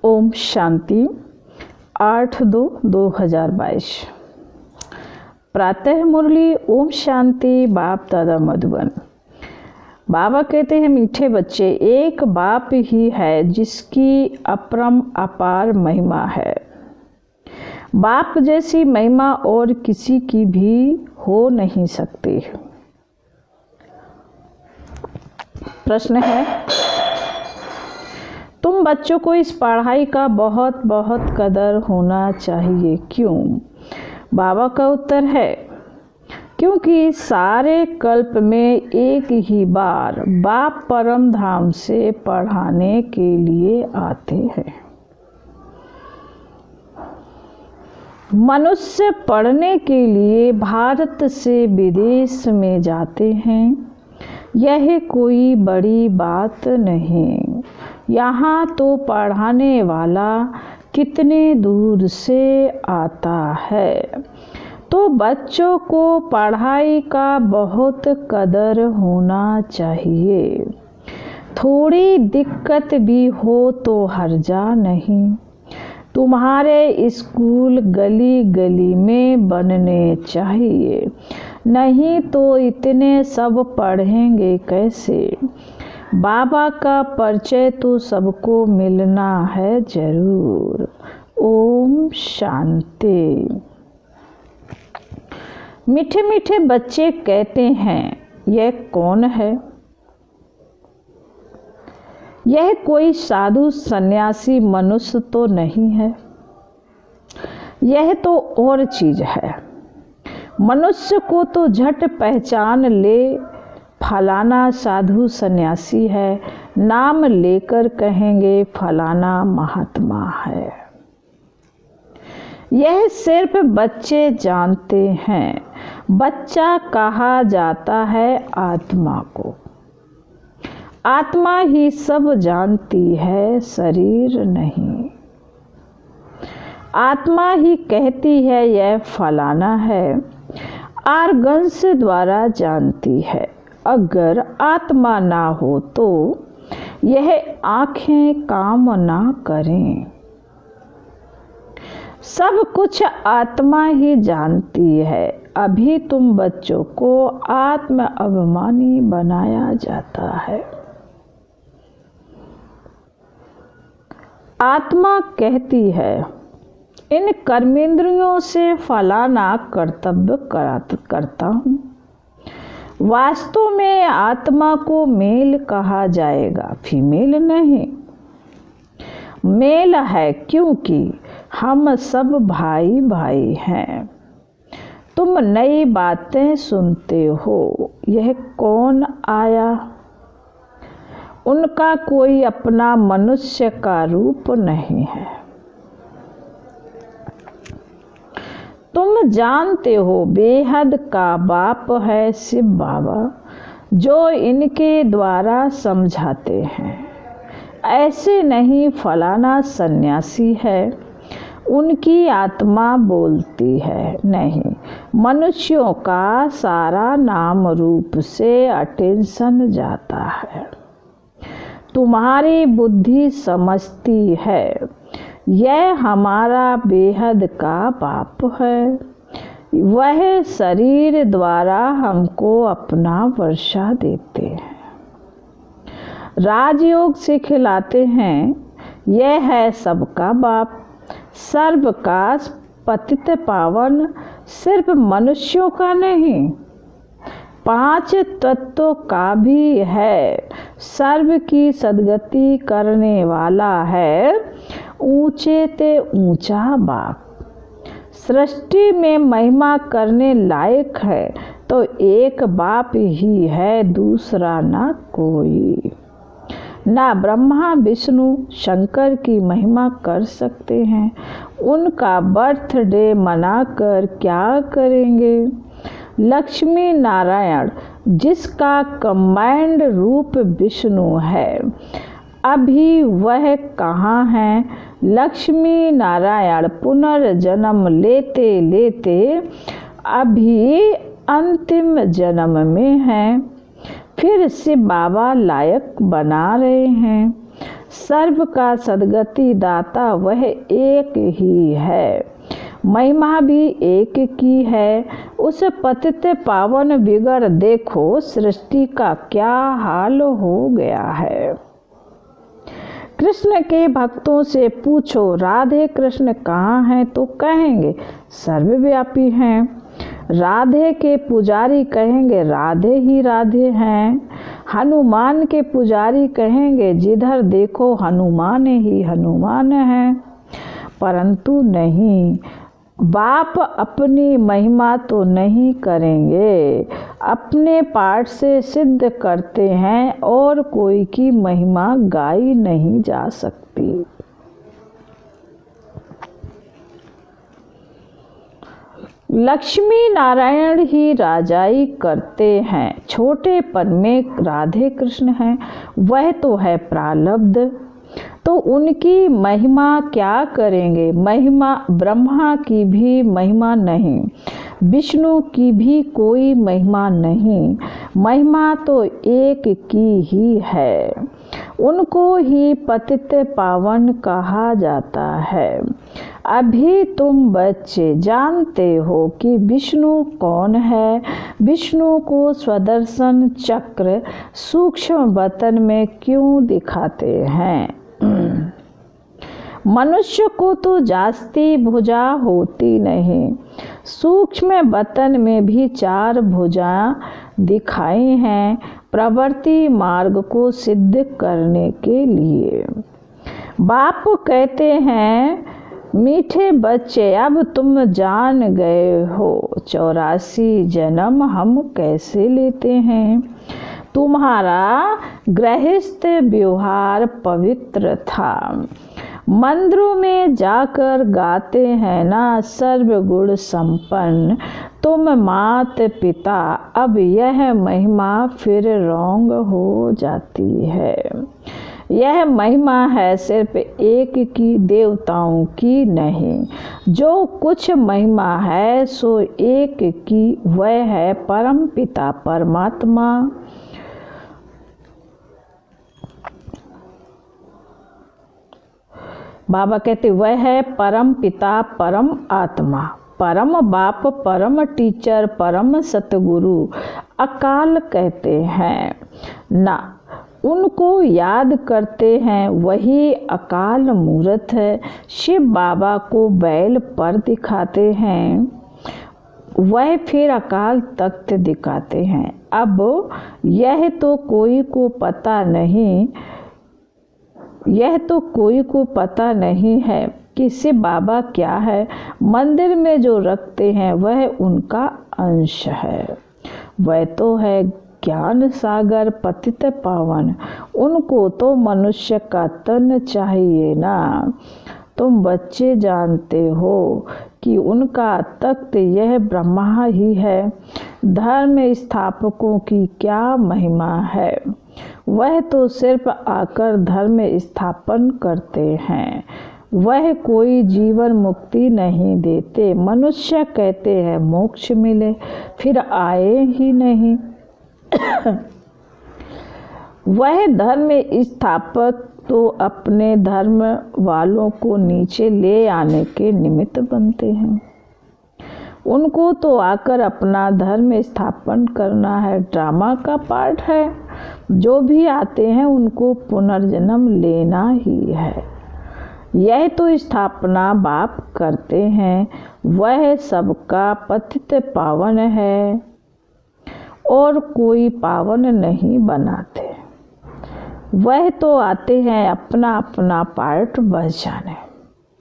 ओम शांति 8/2/2022। प्रातः मुरली। ओम शांति। बाप दादा मधुबन। बाबा कहते हैं, मीठे बच्चे, एक बाप ही है जिसकी अपरम अपार महिमा है। बाप जैसी महिमा और किसी की भी हो नहीं सकती। प्रश्न है, तुम बच्चों को इस पढ़ाई का बहुत बहुत कदर होना चाहिए। क्यों? बाबा का उत्तर है, क्योंकि सारे कल्प में एक ही बार बाप परम धाम से पढ़ाने के लिए आते हैं। मनुष्य पढ़ने के लिए भारत से विदेश में जाते हैं, यह कोई बड़ी बात नहीं। यहाँ तो पढ़ाने वाला कितने दूर से आता है। तो बच्चों को पढ़ाई का बहुत कदर होना चाहिए। थोड़ी दिक्कत भी हो तो हर्जा नहीं। तुम्हारे स्कूल गली गली में बनने चाहिए, नहीं तो इतने सब पढ़ेंगे कैसे। बाबा का परिचय तो सबको मिलना है जरूर। ओम शांति। मीठे मीठे बच्चे कहते हैं, यह कौन है? यह कोई साधु सन्यासी मनुष्य तो नहीं है, यह तो और चीज है। मनुष्य को तो झट पहचान ले, फलाना साधु सन्यासी है, नाम लेकर कहेंगे फलाना महात्मा है। यह सिर्फ बच्चे जानते हैं। बच्चा कहा जाता है आत्मा को। आत्मा ही सब जानती है, शरीर नहीं। आत्मा ही कहती है यह फलाना है, आर्गन्स द्वारा जानती है। अगर आत्मा ना हो तो यह आँखें काम ना करें। सब कुछ आत्मा ही जानती है। अभी तुम बच्चों को आत्म अभिमानी बनाया जाता है। आत्मा कहती है, इन कर्मेंद्रियों से फलाना कर्तव्य करता हूँ। वास्तव में आत्मा को मेल कहा जाएगा, फीमेल नहीं। मेल है क्योंकि हम सब भाई भाई हैं। तुम नई बातें सुनते हो। यह कौन आया? उनका कोई अपना मनुष्य का रूप नहीं है। तुम जानते हो बेहद का बाप है शिव बाबा, जो इनके द्वारा समझाते हैं। ऐसे नहीं फलाना सन्यासी है, उनकी आत्मा बोलती है। नहीं, मनुष्यों का सारा नाम रूप से अटेंशन जाता है। तुम्हारी बुद्धि समझती है यह हमारा बेहद का बाप है। वह शरीर द्वारा हमको अपना वर्षा देते हैं, राजयोग से खिलाते हैं। यह है सबका बाप, सर्व का पतित पावन, सिर्फ मनुष्यों का नहीं, 5 तत्वों का भी है। सर्व की सद्गति करने वाला है, ऊंचे ते ऊंचा बाप। सृष्टि में महिमा करने लायक है तो एक बाप ही है, दूसरा ना कोई। ना ब्रह्मा विष्णु शंकर की महिमा कर सकते हैं। उनका बर्थडे मनाकर क्या करेंगे। लक्ष्मी नारायण, जिसका कंबाइंड रूप विष्णु है, अभी वह कहाँ हैं? लक्ष्मी नारायण पुनर्जन्म लेते लेते अभी अंतिम जन्म में हैं। फिर शिव बाबा लायक बना रहे हैं। सर्व का सद्गति दाता वह एक ही है, महिमा भी एक की है। उस पतित पावन बिगड़ देखो सृष्टि का क्या हाल हो गया है। कृष्ण के भक्तों से पूछो राधे कृष्ण कहाँ हैं तो कहेंगे सर्वव्यापी हैं। राधे के पुजारी कहेंगे राधे ही राधे हैं। हनुमान के पुजारी कहेंगे जिधर देखो हनुमान ही हनुमान हैं। परंतु नहीं, बाप अपनी महिमा तो नहीं करेंगे, अपने पाठ से सिद्ध करते हैं और कोई की महिमा गाई नहीं जा सकती। लक्ष्मी नारायण ही राजाई करते हैं, छोटेपन में राधे कृष्ण हैं, वह तो है प्रारब्ध, तो उनकी महिमा क्या करेंगे। महिमा ब्रह्मा की भी महिमा नहीं, विष्णु की भी कोई महिमा नहीं, महिमा तो एक की ही है, उनको ही पतित पावन कहा जाता है। अभी तुम बच्चे जानते हो कि विष्णु कौन है। विष्णु को स्वदर्शन चक्र सूक्ष्म बतन में क्यों दिखाते हैं। मनुष्य को तो जास्ती भुजा होती नहीं, सूक्ष्म बतन में भी 4 भुजा दिखाई हैं, प्रवृत्ति मार्ग को सिद्ध करने के लिए। बाप कहते हैं मीठे बच्चे अब तुम जान गए हो 84 जन्म हम कैसे लेते हैं। तुम्हारा गृहस्थ व्यवहार पवित्र था, मंदिरों में जाकर गाते हैं ना सर्वगुण संपन्न तुम मात पिता। अब यह महिमा फिर रोंग हो जाती है। यह महिमा है सिर्फ एक की, देवताओं की नहीं। जो कुछ महिमा है सो एक की, वह है परम पिता परमात्मा। बाबा कहते वह है परम पिता परम आत्मा, परम बाप, परम टीचर, परम सतगुरु अकाल कहते हैं ना। उनको याद करते हैं वही अकाल मूर्त है। शिव बाबा को बैल पर दिखाते हैं, वह फिर अकाल तख्त दिखाते हैं। अब यह तो कोई को पता नहीं, यह तो कोई को पता नहीं है कि शिव बाबा क्या है। मंदिर में जो रखते हैं वह उनका अंश है, वह तो है ज्ञान सागर पतित पावन, उनको तो मनुष्य का तन चाहिए ना। तुम बच्चे जानते हो कि उनका तख्त यह ब्रह्मा ही है। धर्म स्थापकों की क्या महिमा है, वह तो सिर्फ आकर धर्म स्थापन करते हैं, वह कोई जीवन मुक्ति नहीं देते। मनुष्य कहते हैं मोक्ष मिले, फिर आए ही नहीं। वह धर्म स्थापक तो अपने धर्म वालों को नीचे ले आने के निमित्त बनते हैं, उनको तो आकर अपना धर्म स्थापन करना है, ड्रामा का पार्ट है। जो भी आते हैं उनको पुनर्जन्म लेना ही है, यह तो स्थापना बाप करते हैं। वह सबका पतित पावन है और कोई पावन नहीं बनाते। वह तो आते हैं अपना अपना पार्ट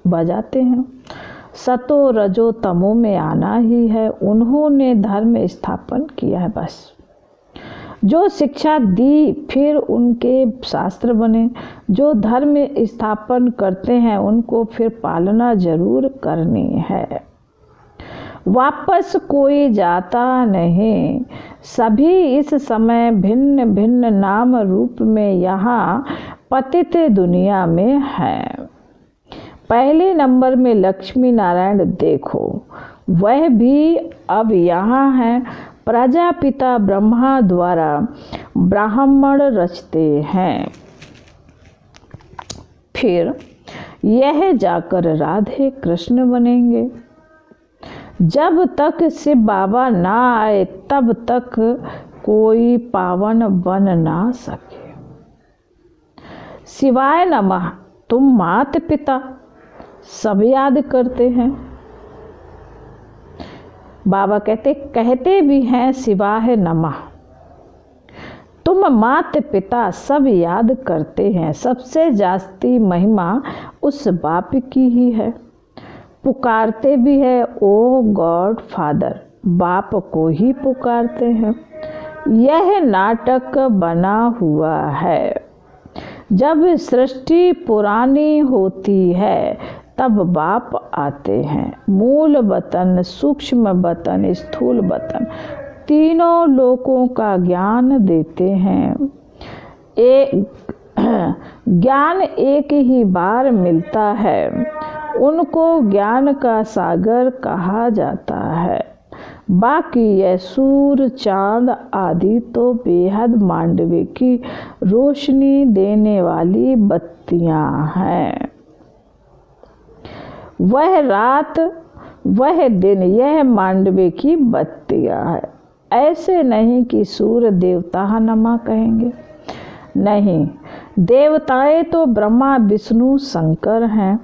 बजाते हैं। सतो रजो तमो में आना ही है, उन्होंने धर्म स्थापन किया है बस। जो शिक्षा दी फिर उनके शास्त्र बने। जो धर्म स्थापन करते हैं उनको फिर पालना जरूर करनी है। वापस कोई जाता नहीं, सभी इस समय भिन्न भिन्न नाम रूप में यहाँ पतित दुनिया में हैं। पहले नंबर में लक्ष्मी नारायण देखो, वह भी अब यहाँ हैं। प्रजापिता ब्रह्मा द्वारा ब्राह्मण रचते हैं। फिर यह जाकर राधे कृष्ण बनेंगे। जब तक शिव बाबा ना आए तब तक कोई पावन बन ना सके। शिवाय नमः तुम माता पिता सब याद करते हैं। बाबा कहते भी हैं शिवाय नमः। तुम माता पिता सब याद करते हैं। सबसे जास्ती महिमा उस बाप की ही है। पुकारते भी है ओ गॉड फादर, बाप को ही पुकारते हैं। यह नाटक बना हुआ है। जब सृष्टि पुरानी होती है तब बाप आते हैं। मूल वतन, सूक्ष्म वतन, स्थूल वतन, तीनों लोकों का ज्ञान देते हैं। ज्ञान एक ही बार मिलता है। उनको ज्ञान का सागर कहा जाता है। बाकी यह सूर्य, चांद आदि तो बेहद मांडवे की रोशनी देने वाली बत्तियां हैं। वह रात, वह दिन, यह मांडवे की बत्तियां है। ऐसे नहीं कि सूर्य देवता नमा कहेंगे, नहीं, देवताएं तो ब्रह्मा विष्णु शंकर हैं।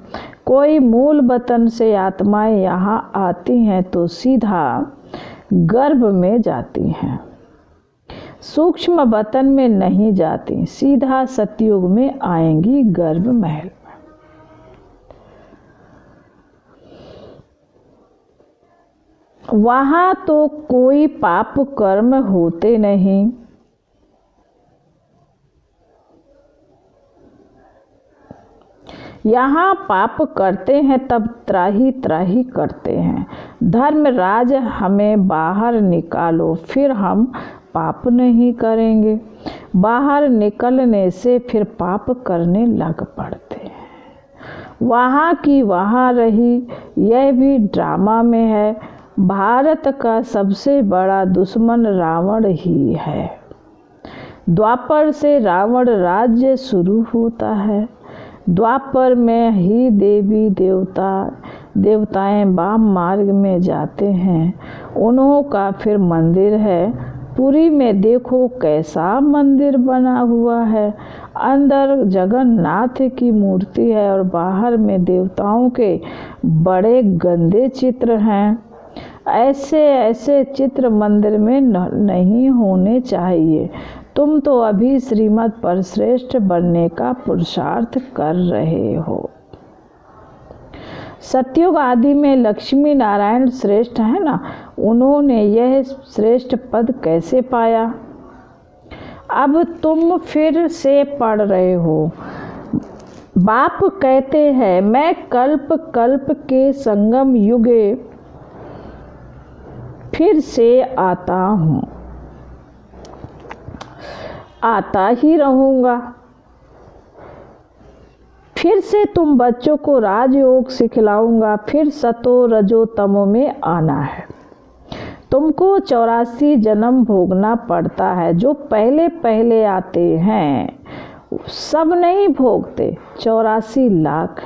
कोई मूल वतन से आत्माएं यहाँ आती हैं तो सीधा गर्भ में जाती हैं, सूक्ष्म वतन में नहीं जाती, सीधा सतयुग में आएंगी गर्भ महल में। वहाँ तो कोई पाप कर्म होते नहीं। यहाँ पाप करते हैं तब त्राही त्राही करते हैं। धर्मराज हमें बाहर निकालो, फिर हम पाप नहीं करेंगे। बाहर निकलने से फिर पाप करने लग पड़ते हैं। वहाँ की वहाँ रही, यह भी ड्रामा में है। भारत का सबसे बड़ा दुश्मन रावण ही है। द्वापर से रावण राज्य शुरू होता है। द्वापर में ही देवी देवताएं वाम मार्ग में जाते हैं। उन्हों का फिर मंदिर है। पुरी में देखो कैसा मंदिर बना हुआ है। अंदर जगन्नाथ की मूर्ति है और बाहर में देवताओं के बड़े गंदे चित्र हैं। ऐसे चित्र मंदिर में नहीं होने चाहिए। तुम तो अभी श्रीमत पर श्रेष्ठ बनने का पुरुषार्थ कर रहे हो। सतयुग आदि में लक्ष्मी नारायण श्रेष्ठ है ना, उन्होंने यह श्रेष्ठ पद कैसे पाया? अब तुम फिर से पढ़ रहे हो। बाप कहते हैं मैं कल्प कल्प के संगम युगे फिर से आता हूँ, आता ही रहूँगा। फिर से तुम बच्चों को राजयोग सिखलाऊंगा। फिर सतो रजो तमो में आना है। तुमको 84 जन्म भोगना पड़ता है। जो पहले पहले आते हैं सब नहीं भोगते। 84 लाख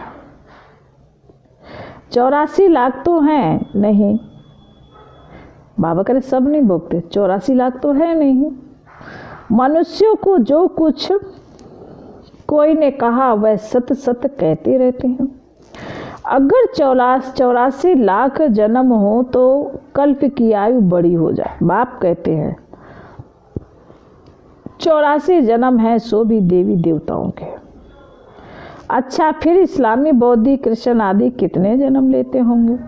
84 लाख तो हैं नहीं, बाबा करे सब नहीं भोगते। 84 लाख तो है नहीं। मनुष्यों को जो कुछ कोई ने कहा वह सत सत कहते रहते हैं। अगर 84 लाख जन्म हो तो कल्प की आयु बड़ी हो जाए। बाप कहते हैं 84 जन्म है सो भी देवी देवताओं के। अच्छा, फिर इस्लामी, बौद्धी, कृष्ण आदि कितने जन्म लेते होंगे?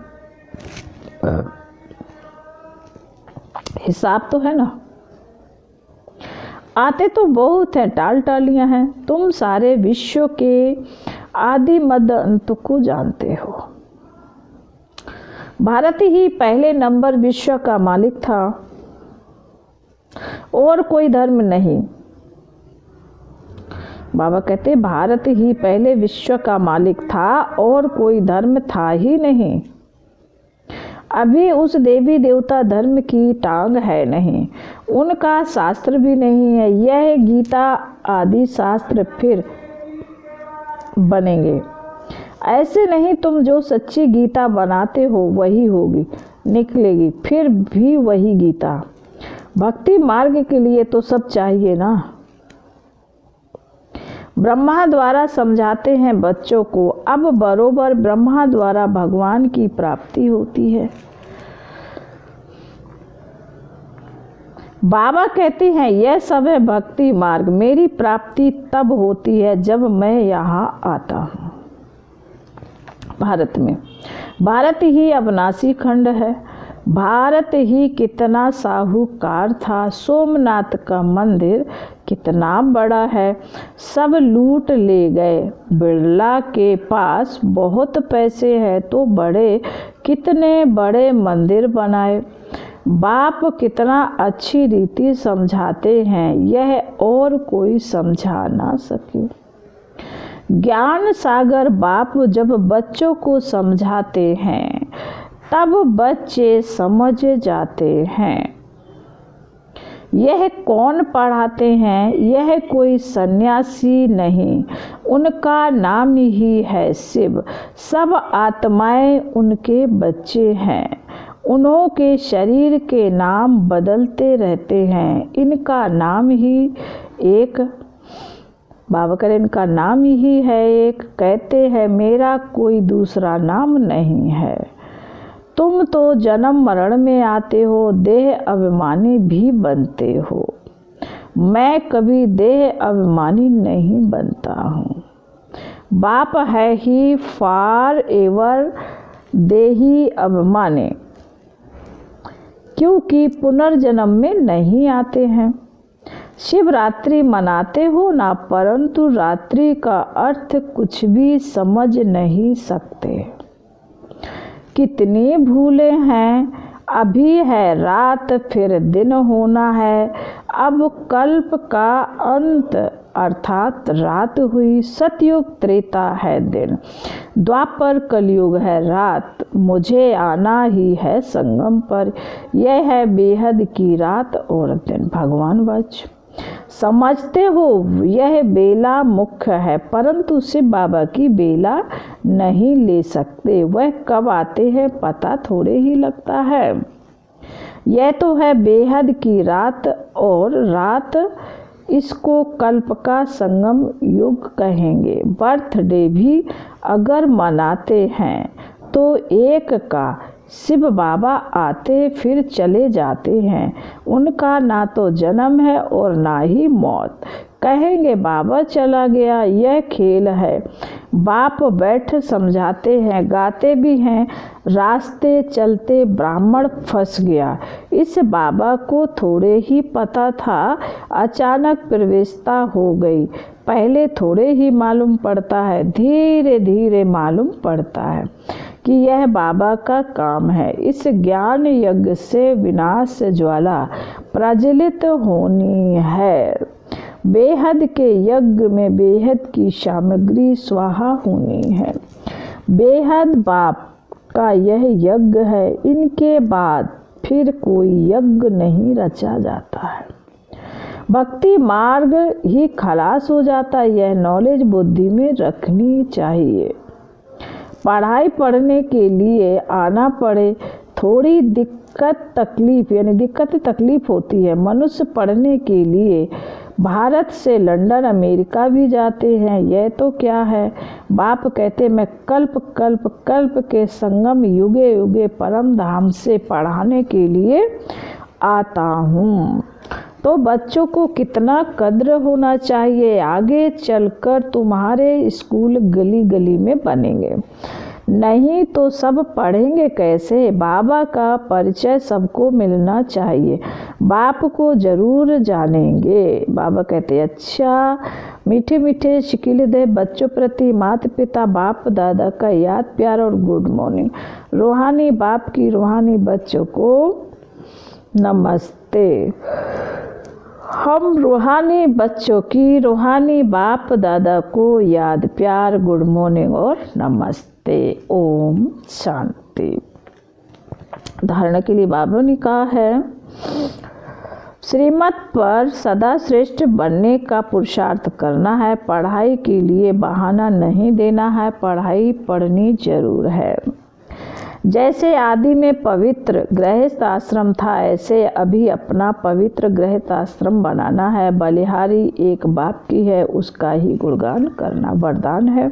हिसाब तो है ना। आते तो बहुत हैं, टाल टालियाँ हैं। तुम सारे विश्व के आदि मध्य अंत को जानते हो। भारत ही पहले नंबर विश्व का मालिक था और कोई धर्म नहीं। बाबा कहते भारत ही पहले विश्व का मालिक था और कोई धर्म था ही नहीं। अभी उस देवी देवता धर्म की टांग है नहीं। उनका शास्त्र भी नहीं है। यह गीता आदि शास्त्र फिर बनेंगे। ऐसे नहीं, तुम जो सच्ची गीता बनाते हो वही होगी, निकलेगी फिर भी वही गीता। भक्ति मार्ग के लिए तो सब चाहिए ना। ब्रह्मा द्वारा समझाते हैं बच्चों को, अब बरोबर ब्रह्मा द्वारा भगवान की प्राप्ति होती है। बाबा कहते हैं यह सब है भक्ति मार्ग। मेरी प्राप्ति तब होती है जब मैं यहाँ आता हूँ। भारत में, भारत ही अविनाशी खंड है। भारत ही कितना साहूकार था। सोमनाथ का मंदिर कितना बड़ा है, सब लूट ले गए। बिरला के पास बहुत पैसे हैं तो बड़े कितने बड़े मंदिर बनाए। बाप कितना अच्छी रीति समझाते हैं, यह और कोई समझा ना सके। ज्ञान सागर बाप जब बच्चों को समझाते हैं तब बच्चे समझ जाते हैं। यह कौन पढ़ाते हैं? यह कोई सन्यासी नहीं, उनका नाम ही है शिव। सब आत्माएं उनके बच्चे हैं। उन्हों के शरीर के नाम बदलते रहते हैं। इनका नाम ही एक, बाबा करे इनका नाम ही है एक। कहते हैं मेरा कोई दूसरा नाम नहीं है। तुम तो जन्म मरण में आते हो, देह अभिमानी भी बनते हो। मैं कभी देह अभिमानी नहीं बनता हूँ। बाप है ही फॉर एवर देही अभिमानी, क्योंकि पुनर्जन्म में नहीं आते हैं। शिवरात्रि मनाते हो ना, परंतु रात्रि का अर्थ कुछ भी समझ नहीं सकते। कितनी भूले हैं। अभी है रात, फिर दिन होना है। अब कल्प का अंत अर्थात रात हुई। सतयुग त्रेता है दिन, द्वापर कलयुग है रात। मुझे आना ही है संगम पर। यह है बेहद की रात और दिन। भगवान वच समझते हो यह बेला मुख्य है, परंतु शिव बाबा की बेला नहीं ले सकते। वह कब आते हैं पता थोड़े ही लगता है। यह तो है बेहद की रात और रात, इसको कल्प का संगम युग कहेंगे। बर्थडे भी अगर मनाते हैं तो एक का शिव बाबा आते फिर चले जाते हैं। उनका ना तो जन्म है और ना ही मौत। कहेंगे बाबा चला गया, यह खेल है। बाप बैठ समझाते हैं, गाते भी हैं। रास्ते चलते ब्राह्मण फंस गया। इस बाबा को थोड़े ही पता था, अचानक प्रवेशता हो गई। पहले थोड़े ही मालूम पड़ता है, धीरे धीरे मालूम पड़ता है कि यह बाबा का काम है। इस ज्ञान यज्ञ से विनाश ज्वाला प्रज्वलित होनी है। बेहद के यज्ञ में बेहद की सामग्री स्वाहा होनी है। बेहद बाप का यह यज्ञ है। इनके बाद फिर कोई यज्ञ नहीं रचा जाता है। भक्ति मार्ग ही खलास हो जाता है। यह नॉलेज बुद्धि में रखनी चाहिए। पढ़ाई पढ़ने के लिए आना पड़े, थोड़ी दिक्कत तकलीफ होती है। मनुष्य पढ़ने के लिए भारत से लंदन अमेरिका भी जाते हैं। यह तो क्या है, बाप कहते मैं कल्प कल्प कल्प के संगम युगे युगे परम धाम से पढ़ाने के लिए आता हूँ। तो बच्चों को कितना कद्र होना चाहिए। आगे चलकर तुम्हारे स्कूल गली गली में बनेंगे, नहीं तो सब पढ़ेंगे कैसे। बाबा का परिचय सबको मिलना चाहिए। बाप को जरूर जानेंगे। बाबा कहते अच्छा, मीठे मीठे शिकिल दे बच्चों प्रति माता पिता बाप दादा का याद प्यार और गुड मॉर्निंग। रूहानी बाप की रूहानी बच्चों को नमस्ते। हम रूहानी बच्चों की रूहानी बाप दादा को याद प्यार गुड मॉर्निंग और नमस्ते। ओम शांति। धारणा के लिए बाबा ने कहा है, श्रीमत पर सदा श्रेष्ठ बनने का पुरुषार्थ करना है। पढ़ाई के लिए बहाना नहीं देना है, पढ़ाई पढ़नी जरूर है। जैसे आदि में पवित्र गृहस्थ आश्रम था, ऐसे अभी अपना पवित्र गृहस्थ आश्रम बनाना है। बलिहारी एक बाप की है, उसका ही गुणगान करना वरदान है।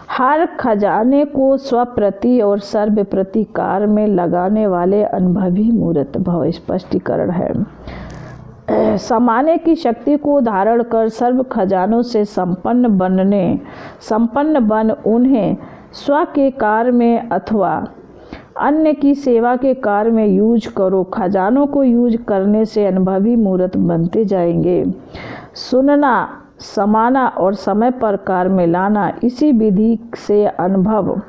हर खजाने को स्वप्रति और सर्व प्रति कार्य में लगाने वाले अनुभवी मूर्त भव स्पष्टीकरण है। समाने की शक्ति को धारण कर सर्व खजानों से संपन्न बन उन्हें स्व के कार्य में अथवा अन्य की सेवा के कार्य में यूज करो। खजानों को यूज करने से अनुभवी मूर्त बनते जाएंगे। सुनना, समाना और समय पर कार्य में लाना, इसी विधि से अनुभव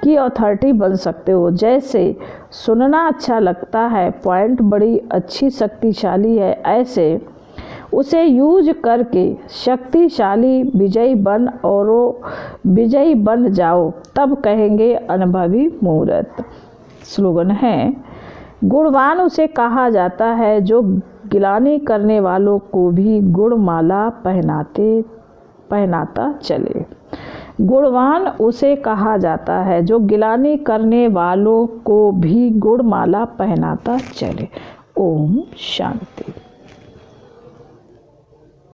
की अथॉरिटी बन सकते हो। जैसे सुनना अच्छा लगता है, पॉइंट बड़ी अच्छी शक्तिशाली है, ऐसे उसे यूज करके शक्तिशाली विजयी बन जाओ, तब कहेंगे अनुभवी मूर्त। स्लोगन है, गुणवान उसे कहा जाता है जो गिलानी करने वालों को भी गुणमाला पहनाता चले। गुणवान उसे कहा जाता है जो गिलानी करने वालों को भी गुणमाला पहनाता चले। ओम शांति।